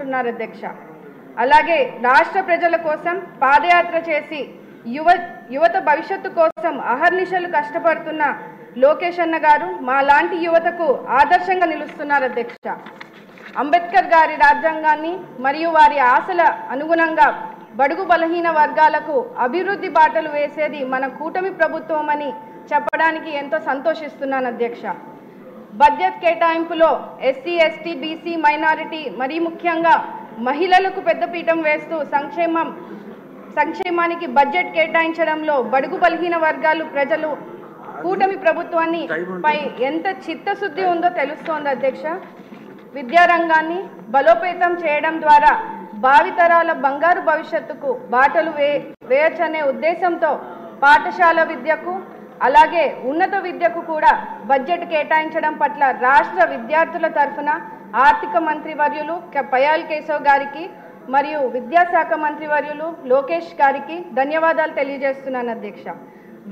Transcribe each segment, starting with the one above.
అంటున్నారు అధ్యక్ష. అలాగే రాష్ట్ర ప్రజల కోసం పాదయాత్ర చేసి యువత భవిష్యత్తు కోసం అహర్నిశలు కష్టపడుతున్న లోకేష్ అన్న గారు మా లాంటి యువతకు ఆదర్శంగా నిలుస్తున్నారు అధ్యక్ష. అంబేద్కర్ గారి రాజ్యాంగాన్ని మరియు వారి ఆశల అనుగుణంగా బడుగు బలహీన వర్గాలకు అభివృద్ధి బాటలు వేసేది మన కూటమి ప్రభుత్వం అని చెప్పడానికి ఎంతో సంతోషిస్తున్నాను అధ్యక్ష. బడ్జెట్ కేటాయింపులో ఎస్సీ ఎస్టీ బీసీ మైనారిటీ మరీ ముఖ్యంగా మహిళలకు పెద్దపీఠం వేస్తూ సంక్షేమానికి బడ్జెట్ కేటాయించడంలో బడుగు బలహీన వర్గాలు ప్రజలు కూటమి ప్రభుత్వాన్ని పై ఎంత చిత్తశుద్ధి ఉందో తెలుస్తోంది అధ్యక్ష. విద్యారంగాన్ని బలోపేతం చేయడం ద్వారా భావితరాల బంగారు భవిష్యత్తుకు బాటలు వేయచ్చనే ఉద్దేశంతో పాఠశాల విద్యకు అలాగే ఉన్నత విద్యకు కూడా బడ్జెట్ కేటాయించడం పట్ల రాష్ట్ర విద్యార్థుల తరఫున ఆర్థిక మంత్రి వర్యులు పయాల్ కేశవ్ గారికి మరియు విద్యాశాఖ మంత్రి వర్యులు లోకేష్ గారికి ధన్యవాదాలు తెలియజేస్తున్నాను అధ్యక్ష.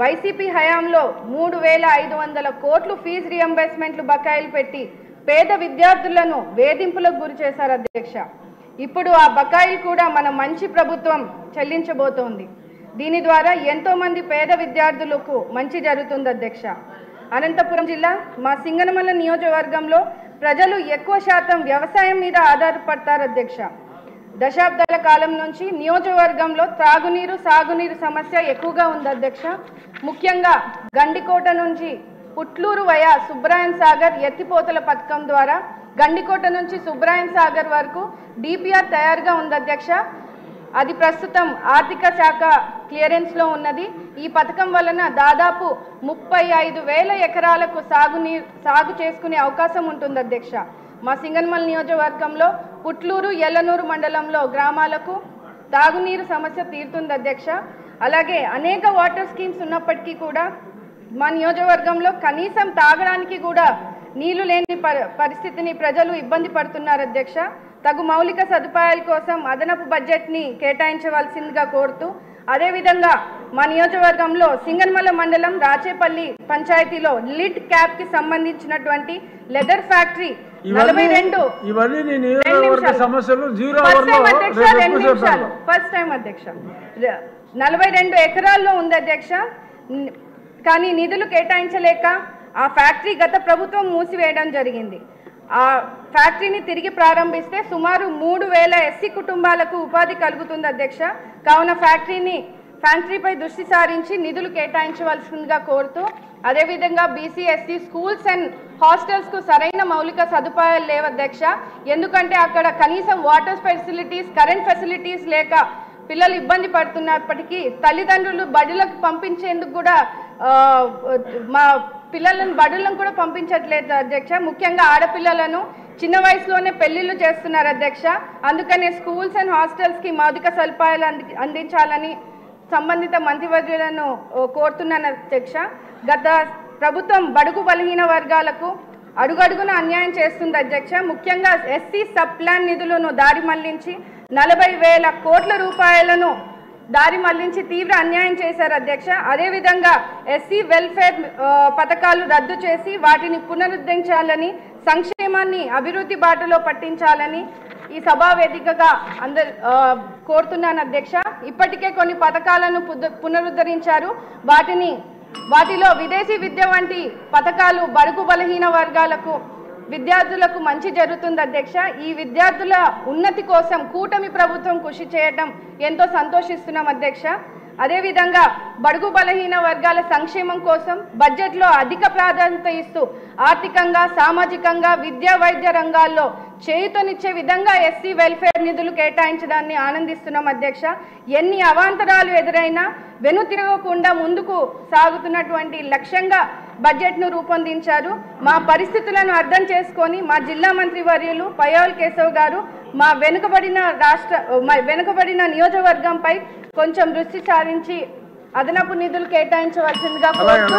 వైసీపీ హయాంలో 3,500 కోట్లు ఫీజు రియంబర్స్మెంట్లు బకాయిలు పెట్టి పేద విద్యార్థులను వేధింపులకు గురి చేశారు అధ్యక్ష. ఇప్పుడు ఆ బకాయిలు కూడా మన మంచి ప్రభుత్వం చెల్లించబోతోంది. దీని ద్వారా ఎంతో మంది పేద విద్యార్థులకు మంచి జరుగుతుంది అధ్యక్ష. అనంతపురం జిల్లా మా సింగనమల నియోజకవర్గంలో ప్రజలు ఎక్కువ శాతం వ్యవసాయం మీద ఆధారపడతారు అధ్యక్ష. దశాబ్దాల కాలం నుంచి నియోజకవర్గంలో త్రాగునీరు సాగునీరు సమస్య ఎక్కువగా ఉంది అధ్యక్ష. ముఖ్యంగా గండికోట నుంచి పుట్లూరు వయా సుబ్రాయన్ సాగర్ ఎత్తిపోతల పథకం ద్వారా గండికోట నుంచి సుబ్రాయన్ సాగర్ వరకు డిపిఆర్ తయారుగా ఉంది అధ్యక్ష. అది ప్రస్తుతం ఆర్థిక శాఖ క్లియరెన్స్లో ఉన్నది. ఈ పథకం వలన దాదాపు 35,000 ఎకరాలకు సాగు చేసుకునే అవకాశం ఉంటుంది అధ్యక్ష. మా సింగనమల నియోజకవర్గంలో పుట్లూరు ఎల్లనూరు మండలంలో గ్రామాలకు తాగునీరు సమస్య తీరుతుంది అధ్యక్ష. అలాగే అనేక వాటర్ స్కీమ్స్ ఉన్నప్పటికీ కూడా మా నియోజకవర్గంలో కనీసం తాగడానికి కూడా నీళ్లు లేని పరిస్థితిని ప్రజలు ఇబ్బంది పడుతున్నారు అధ్యక్ష. తగు మౌలిక సదుపాయాల కోసం అదనపు బడ్జెట్ని కేటాయించవలసిందిగా కోరుతూ అదేవిధంగా మా నియోజకవర్గంలో సింగనమల మండలం రాచేపల్లి పంచాయతీలో లిడ్ క్యాప్ కి సంబంధించినటువంటి లెదర్ ఫ్యాక్టరీ 42 ఎకరాల్లో ఉంది అధ్యక్ష. కానీ నిధులు కేటాయించలేక ఆ ఫ్యాక్టరీ గత ప్రభుత్వం మూసివేయడం జరిగింది. ఆ ఫ్యాక్టరీని తిరిగి ప్రారంభిస్తే సుమారు 3,000 ఎస్సీ కుటుంబాలకు ఉపాధి కలుగుతుంది అధ్యక్ష. కావున ఫ్యాక్టరీపై దృష్టి సారించి నిధులు కేటాయించవలసిందిగా కోరుతూ అదేవిధంగా బీసీ ఎస్సీ స్కూల్స్ అండ్ హాస్టల్స్కు సరైన మౌలిక సదుపాయాలు లేవు అధ్యక్ష. ఎందుకంటే అక్కడ కనీసం వాటర్ ఫెసిలిటీస్ కరెంట్ ఫెసిలిటీస్ లేక పిల్లలు ఇబ్బంది పడుతున్నప్పటికీ తల్లిదండ్రులు బడులకు పంపించేందుకు కూడా మా పిల్లలను బడులను కూడా పంపించట్లేదు అధ్యక్ష. ముఖ్యంగా ఆడపిల్లలను చిన్న వయసులోనే పెళ్లిళ్ళు చేస్తున్నారు అధ్యక్ష. అందుకనే స్కూల్స్ అండ్ హాస్టల్స్కి మౌలిక సదుపాయాలు అందించాలని సంబంధిత మంత్రివర్యులను కోరుతున్నాను అధ్యక్ష. గత ప్రభుత్వం బడుగు బలహీన వర్గాలకు అడుగడుగున అన్యాయం చేస్తుంది అధ్యక్ష. ముఖ్యంగా ఎస్సీ సబ్ ప్లాన్ నిధులను దారి మళ్లించి 40,000 కోట్ల రూపాయలను దారి మళ్లించి తీవ్ర అన్యాయం చేశారు అధ్యక్ష. అదేవిధంగా ఎస్సీ వెల్ఫేర్ పథకాలు రద్దు చేసి వాటిని పునరుద్ధరించాలని సంక్షేమాన్ని అభివృద్ధి బాటలో పట్టించాలని ఈ సభా వేదికగా కోరుతున్నాను అధ్యక్ష. ఇప్పటికే కొన్ని పథకాలను పునరుద్ధరించారు. వాటిలో విదేశీ విద్య వంటి పథకాలు బడుగు బలహీన వర్గాలకు విద్యార్థులకు మంచి జరుగుతుంది అధ్యక్ష. ఈ విద్యార్థుల ఉన్నతి కోసం కూటమి ప్రభుత్వం కృషి చేయడం ఎంతో సంతోషిస్తున్నాం అధ్యక్ష. అదేవిధంగా బడుగు బలహీన వర్గాల సంక్షేమం కోసం బడ్జెట్లో అధిక ప్రాధాన్యత ఇస్తూ ఆర్థికంగా సామాజికంగా విద్యా వైద్య రంగాల్లో చేయూతనిచ్చే విధంగా ఎస్సీ వెల్ఫేర్ నిధులు కేటాయించడాన్ని ఆనందిస్తున్నాం అధ్యక్ష. ఎన్ని అవాంతరాలు ఎదురైనా వెనుతిరగకుండా ముందుకు సాగుతున్నటువంటి లక్ష్యంగా బడ్జెట్ను రూపొందించారు. మా పరిస్థితులను అర్థం చేసుకొని మా జిల్లా మంత్రి వర్యులు పయాల్ కేశవ్ గారు మా వెనుకబడిన నియోజకవర్గంపై కొంచెం దృష్టి సారించి అదనపు నిధులు కేటాయించవలసిందిగా కోరుతూ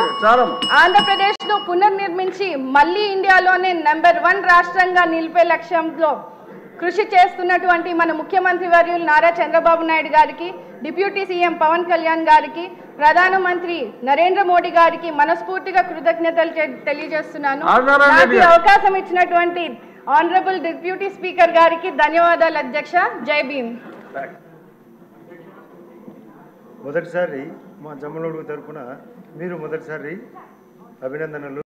ఆంధ్రప్రదేశ్ను పునర్నిర్మించి మళ్లీ ఇండియాలోనే నెంబర్ 1 రాష్ట్రంగా నిలిపే లక్ష్యంలో కృషి చేస్తున్నటువంటి మన ముఖ్యమంత్రి వర్యులు నారా చంద్రబాబు నాయుడు గారికి, డిప్యూటీ సీఎం పవన్ కళ్యాణ్ గారికి, ప్రధానమంత్రి నరేంద్ర మోడీ గారికి మనస్ఫూర్తిగా కృతజ్ఞతలు తెలియజేస్తున్నాను. నాకు అవకాశం ఇచ్చినటువంటి ఆనరబుల్ డిప్యూటీ స్పీకర్ గారికి ధన్యవాదాలు అధ్యక్ష. జై భీమ్. మొదటిసారి మా జమ్మలమడుగు తరఫున మీరు మొదటిసారి అభినందనలు.